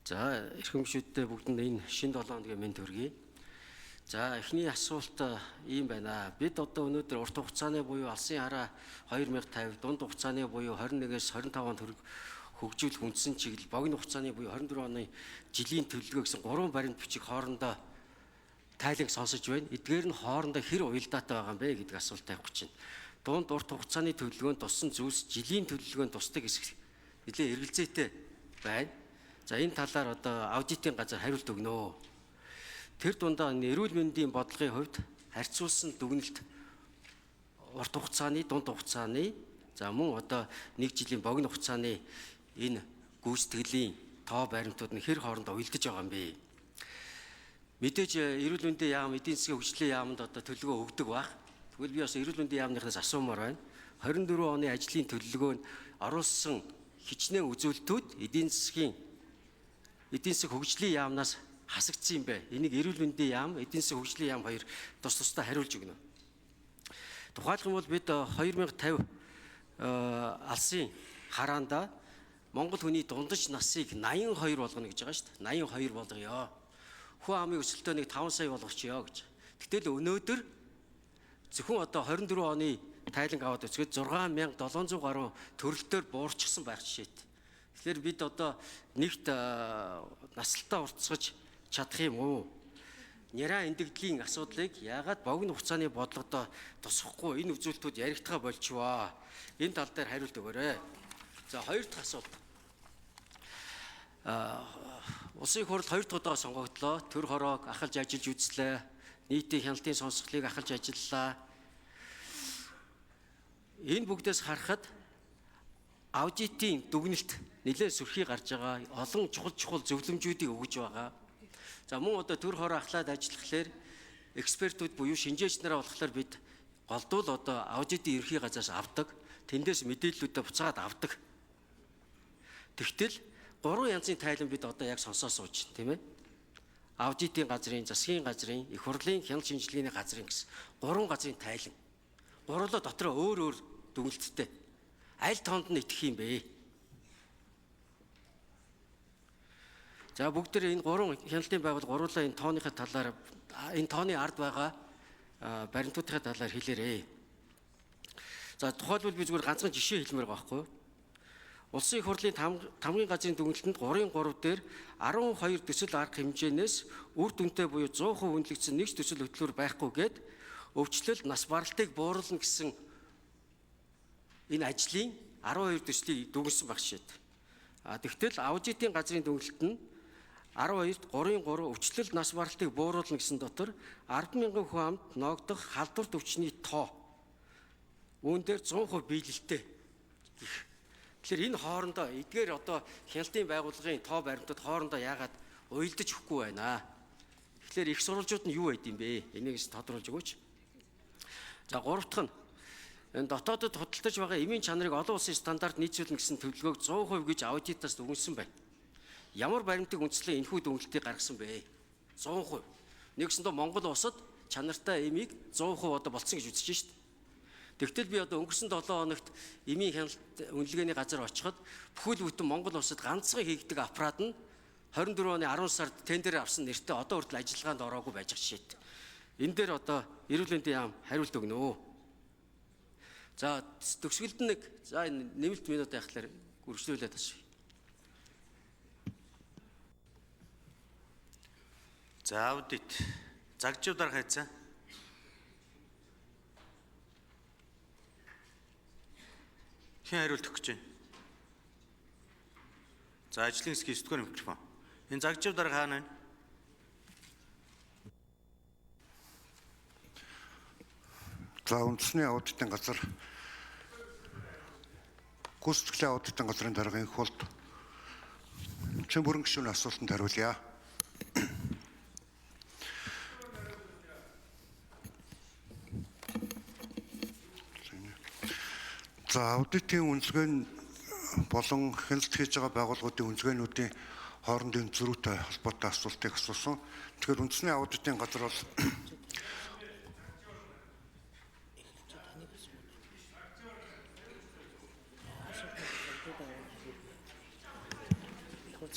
За эрхэмгчүүдтэй бүгдэнд энэ шинэ 7 хоногийн мэнд хүргэе. За эхний асуулт ийм байна. Бид одоо өнөөдөр урт хугацааны буюу алсын хараа 2050, дунд хугацааны буюу 21-ээс 25 онд хөгжүүлэх үндсэн чиглэл, богино хугацааны буюу 24 оны жилийн төлөвлөгөө гэсэн 3 баримт бичиг хоорондоо тайланг сонсож байна. Эдгээр нь хоорондоо хэр уялдаатай байгаа юм бэ гэдэг асуулт тавих гэж байна. Дунд урт хугацааны төлөвлөгөөнд туссан зүйлс жилийн төлөвлөгөөнд тусдаг хэсэг нэлээд эргэлзээтэй байна. За энэ талаар одоо аудитын газар хариулт өгнө. Тэр дундаа эрүүл мэндийн бодлогын хувьд харьцуулсан дүгнэлт урт хугацааны, дунд хугацааны, за мөн одоо 1 жилийн богино хугацааны энэ гүйцэтгэлийн тоо баримтууд нь хэр хоорондоо уялдаж байгаа юм бэ? Мэдээж эрүүл мэндийн яам, эдийн засгийн хөгжлийн яамд одоо төлөвлөгөө өгдөг баг. Тэгвэл би бас эрүүл мэндийн яамныхнаас асуумаар байна. 24 оны ажлын төлөвлөгөөнд оруулсан хичнээн үзүүлэлтүүд эдийн засгийн хөгжлийн яамнаас хасагдсан юм бэ? Энийг эрүүл мэндийн яам, эдийн засгийн хөгжлийн яам хоёр тус тусдаа хариулж өгнө. Тухайлбал бол бид 2050 алсын хараанда Монгол хүний дундаж насыг 82 болгоно гэж байгаа шүү дээ. 82 болгоё. Хүн амын өсөлтөө нэг 5 сая болгочихё гэж. Гэтэл өнөөдөр зөвхөн одоо 24 оны тайланг аваад үзэхэд 6700 гаруй төрөлтөөр буурчихсан байх жишээтэй. Тэгэхээр бид одоо нэгт наслалтаа уртсгаж чадах юм уу? Няраа эндэгдлийн асуудлыг яагаад богино хугацааны бодлогодоо тусахгүй энэ үзүүлэлтүүд яригдхаа болчихваа. Энэ тал дээр хариулт өгөөрэй. За хоёр дахь асуулт. Улсын их хурл 2 дахь удаа сонгогдлоо. Төр хороог ахалж ажиллаж үзлээ. Нийтийн хяналтын сонсголыг ахалж ажиллалаа. Энэ бүгдээс харахад аудитын дүгнэлт нэлээд сүрхий гарч байгаа. Олон чухал зөвлөмжүүдийг өгж байгаа. За мөн одоо төр хороо ахлаад ажиллахлаар экспертүүд буюу шинжээч нараа болохоор бид голдуул одоо аудитын ерхий газраас авдаг. Тэндээс мэдээллүүдээ буцаад авдаг. Тэгтэл 3 янзын тайлан бид одоо яг сонсоо сууж байна, тийм ээ? Аудитын газрын, засгийн газрын, их хурлын хяналт шинжилгээний газрын гэсэн 3 газрын тайлан. Гурлаа дотроо өөр дүгнэлттэй. Аль тоонд нь итгэх юм бэ? За бүгд энэ 3 хяналтын байгууллага гурлаа энэ тооныхаа талаар, энэ тооны ард байгаа баримтуудын талаар хэлээрэй. За тухайлбал би зүгээр ганцхан жишээ хэлмээр байгаа байхгүй юу? Улсын их хурлын тамгын газрын дүгнэлтэнд 3-3 дээр 12 төсөл арга хэмжээнээс үр дүнтэй буюу 100% үнэлэгдсэн нэг төсөл хөтлөөр байхгүй гэд өвчлөл нас баралтыг бууруулна гэсэн энэ ажлын 12 төслийг дүгнсэн баг шийд. Тэгтэл аудитын газрын дүгнэлт нь 12-т 3-3 өвчлөл нас баралтыг бууруулна гэсэн дотор 10,000 хүн амд ногдох халдварт өвчний тоо үүн дээр 100% биелэлтэй. Тэгэхээр энэ хоорондоо эдгээр одоо хяналтын байгууллагын тоо баримтууд хоорондоо яагаад уялдаж өгөхгүй байна? Тэгэхээр их сурвалжууд нь юу байд юм бэ? Энийг тодруулж өгөөч. За 3 дахь нь энэ дотоодод худалдаж байгаа эмийн чанарыг олон улсын стандарт нийцүүлнэ гэсэн төлөвлөгөөг 100% гэж аудитаас дүгнсэн байна. Ямар баримтыг үндэслэн энэхүү дүгнэлтийг гаргасан бэ? 100%. Нэгсэндээ Монгол улсад чанартай эмийг 100% одоо болцсон гэж үзэж шít. Тэгтэл би одоо өнгөрсөн 7 хоногт эмийн хяналт үнэлгээний газар очиход бүхэл бүтэн Монгол улсад ганцхан хийгдэг аппарат нь 24 оны 10 сард тендер авсан нэртэй одоо хүртэл ажиллагаанд ороогүй байж шít. Энэ дээр одоо эрүүл мэндийн яам хариулт өгнө. За төгсгөлд нэг за нэмэлт минут яхахлаар үргэлжлүүлээд асууя. За аудит загжуудаар хайцаа. Хэн хариулт өгөх гэж байна? За ажлын хэсгийн 9-р микрофон. Энэ загжуудаар хаана байна? За үндэсний аудитын газар гүйцэтгэлийн аудитын газрын даргын их болд чин бүрэн гишүүний асуултанд хариулъя. За аудитын үнэлгээ нь болон хяналт хийж байгаа байгууллагуудын үнэлгээнүүдийн хоорондын зөрүүтэй холбоотой асуултыг асуусан. Тэгэхээр үндэсний аудитын газар бол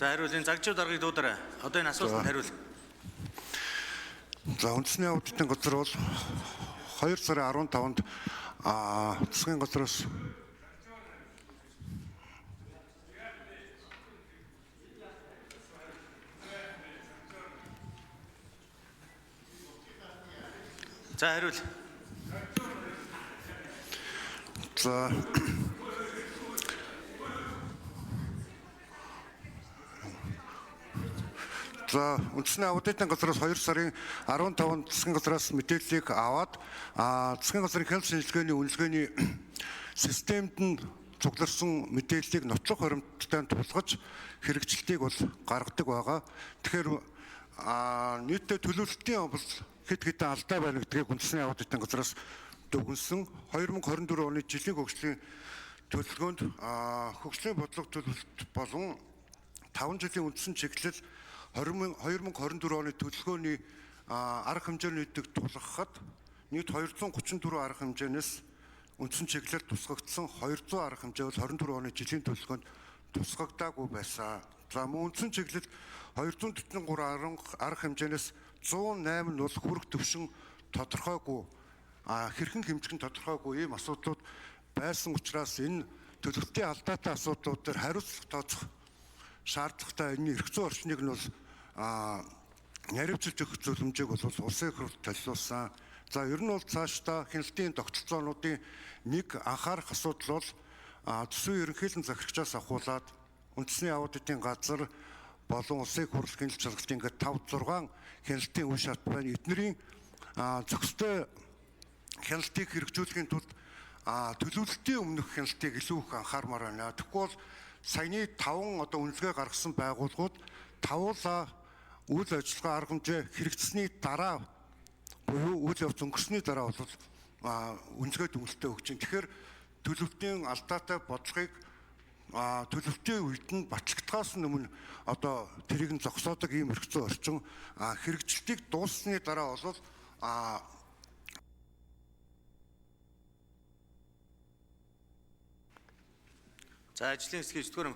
За хариул энэ загчив даргыг дуудаарай. Одоо энэ асуултанд хариул. За үндэсний аудитын газар бол 2 сарын 15-нд засгийн газраас За хариул. за За үндэсний аудитын газраас 2 сарын 15-нд засгийн газраас мэдээллийг аваад засгийн газрын хяналт шинжилгээний үнэлгээний системд нь цугларсан мэдээллийг нотлох баримттай тулгаж хэрэгжилтийг бол гаргадаг байгаа. Тэгэхээр нийтдээ төлөвлөлтийн бол хэд хэдэн алдаа байна гэдгийг үндэсний аудитын газраас дүгнсэн. 2024 оны жилийн хөгжлийн төлөвлөгөөнд хөгжлийн бодлого төлөвлөлт болон 5 жилийн үндсэн чиглэл 2024 оны төлөвлөгөөний арга хэмжээний нийтийг тулгахад нийт 234 арга хэмжээнээс үндсэн чиглэлд тусгагдсан 200 арга хэмжээ бол 24 оны жилийн төлөвлөгөөнд тусгагдаагүй байсан. За мөн үндсэн чиглэлд 243 арга хэмжээнээс 108 нь бол хүрэх төвшин тодорхойгүй хэрхэн хэмжих нь тодорхойгүй ийм асуудлууд байсан учраас энэ төлөвлөлтийн алдаатай асуудлууд дээр хариуцлага тооцох шаардлагатай энэ эрх зүйн орчныг нь бол наривчилж өгөх зөвлөмжийг бол улсын их хурлд толиулсан. За ер нь бол цаашдаа хяналтын тогтолцоонуудын нэг анхаарах асуудал бол төсвийн ерөнхийлөн захирагчаас ахуулаад үндэсний аудитын газар болон улсын их хурл хяналт шалгалт ингээд 5-6 хяналтын үе шат байна. Эднэрийн зохистой хяналтыг хэрэгжүүлэхийн тулд төлөвлөлтийн өмнөх хяналтыг илүү их анхаармаар байна. Тэгэхгүй бол саяны 5 одоо үнэлгээ гаргасан байгууллагууд тавуулаа үйл ажиллагаа арга хэмжээ хэрэгжсэний дараа буюу үйл явц өнгөрсөний дараа бол үнэлгээ дүгнэлтээ өгч чинь. Тэгэхээр төлөвлөлтийн алдаатай бодлогыг төлөвлөлтийн үед нь батлагдахаас өмнө одоо тэрийг нь зогсоодог ийм эрх зүйн орчин хэрэгжилтийг дууссаны дараа бол За ажлын хэсгийн 9-р